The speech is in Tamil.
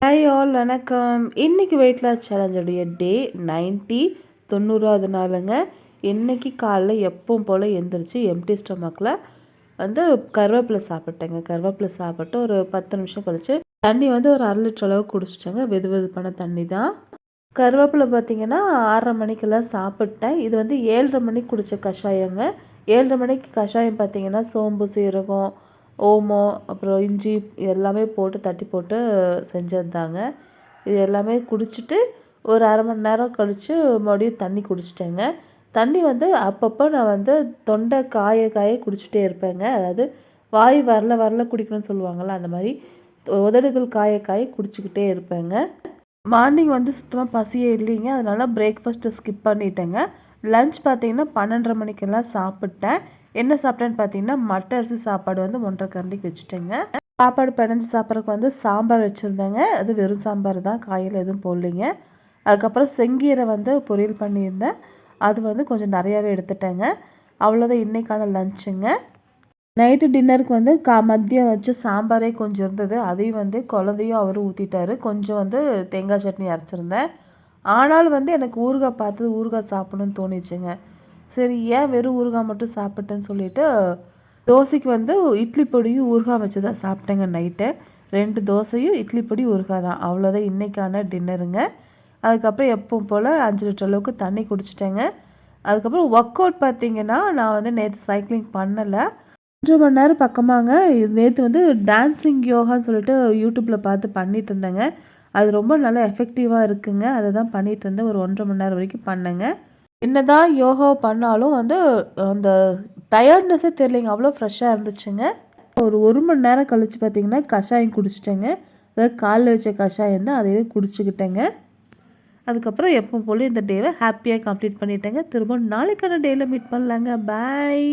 ஹாய் ஆல் வணக்கம். இன்றைக்கி வெயிட் லாஸ் சேலஞ்சோடைய டே 90 90வது நாளுங்க. இன்றைக்கி காலைல எப்பவும் போல் எழுந்திரிச்சு எம்டி ஸ்டொமக்கில் கருவேப்பிலை சாப்பிட்டேங்க. கருவேப்பிலை சாப்பிட்டு ஒரு 10 நிமிஷம் கழிச்சு தண்ணி ஒரு 1/2 லிட்டர் அளவு குடிச்சிட்டேங்க. வெது வெதுப்பான தண்ணி தான். கருவேப்பிலை பார்த்திங்கன்னா 6:30 மணிக்கெல்லாம் சாப்பிட்டேன். இது 7:30 மணிக்கு குடித்த கஷாயங்க. 7:30 மணிக்கு கஷாயம் பார்த்திங்கன்னா சோம்பு, சீரகம், ஓமம், அப்புறம் இஞ்சி எல்லாமே போட்டு தட்டி போட்டு செஞ்சது தாங்க. இது எல்லாமே குடிச்சிட்டு ஒரு 1/2 மணி நேரம் கழித்து மறுபடியும் தண்ணி குடிச்சிட்டேங்க. தண்ணி அப்பப்போ நான் தொண்டை காய காய குடிச்சிட்டே இருப்பேங்க. அதாவது வாய் வரல வரல குடிக்கணும்னு சொல்லுவாங்கள்ல, அந்த மாதிரி உதடுகள் காய காய குடிச்சிக்கிட்டே இருப்பேங்க. மார்னிங் சுத்தமாக பசியே இல்லைங்க. அதனால் பிரேக்ஃபாஸ்ட்டை ஸ்கிப் பண்ணிட்டேங்க. லன்ச் பார்த்திங்கன்னா 12:30 மணிக்கெல்லாம் சாப்பிட்டேன். என்ன சாப்பிட்டேன்னு பார்த்தீங்கன்னா மட்டை அரிசி சாப்பாடு 1.5 கரண்டிக்கு வச்சுட்டேங்க. சாப்பாடு பிணைஞ்சு சாப்பிட்றதுக்கு சாம்பார் வச்சுருந்தேங்க. அது வெறும் சாம்பார் தான், காயில் எதுவும் போடலைங்க. அதுக்கப்புறம் செங்கீரை பொரியல் பண்ணியிருந்தேன். அது கொஞ்சம் நிறையாவே எடுத்துட்டேங்க. அவ்வளோதான் இன்றைக்கான லஞ்சுங்க. நைட்டு டின்னருக்கு மதியம் வச்சு சாம்பாரே கொஞ்சம் இருந்தது. அதையும் குழந்தையும் அவரும் ஊற்றிட்டாரு. கொஞ்சம் தேங்காய் சட்னி அரைச்சிருந்தேன். ஆனாலும் எனக்கு ஊறுகாய் பார்த்து ஊறுகாய் சாப்பிடணும்னு தோணிச்சுங்க. சரி ஏன் வெறும் ஊறுகாய் மட்டும் சாப்பிட்டேன்னு சொல்லிவிட்டு தோசைக்கு இட்லி பொடியும் ஊறுகாய் வச்சு தான் சாப்பிட்டேங்க நைட்டு. 2 தோசையும் இட்லி பொடி ஊறுகாய் தான். அவ்வளோதான் இன்றைக்கான டின்னருங்க. அதுக்கப்புறம் எப்பவும் போல் 5 லிட்டர் அளவுக்கு தண்ணி குடிச்சிட்டேங்க. அதுக்கப்புறம் ஒர்க் அவுட் பார்த்திங்கன்னா நான் நேற்று சைக்கிளிங் பண்ணலை. 1 மணி நேரம் பக்கமாங்க. நேற்று டான்ஸிங் யோகான்னு சொல்லிட்டு யூடியூப்பில் பார்த்து பண்ணிகிட்டு இருந்தேங்க. அது ரொம்ப நல்லா எஃபெக்டிவாக இருக்குங்க. அதை தான் பண்ணிகிட்டு இருந்தேன். ஒரு 1.5 மணி நேரம் வரைக்கும் பண்ணேங்க. என்னதான் யோகா பண்ணாலும் அந்த டயர்ட்னஸே தெரியலைங்க. அவ்வளோ ஃப்ரெஷ்ஷாக இருந்துச்சுங்க. ஒரு 1 மணி நேரம் கழித்து பார்த்திங்கன்னா கஷாயம் குடிச்சிட்டேங்க. அதாவது காலைல வச்ச கஷாயம் தான், அதையே குடிச்சிக்கிட்டேங்க. அதுக்கப்புறம் எப்பவும் போல் இந்த டேவை ஹாப்பியாக கம்ப்ளீட் பண்ணிட்டேங்க. திரும்ப நாளைக்கான டேயில் மீட் பண்ணலாங்க. பாய்.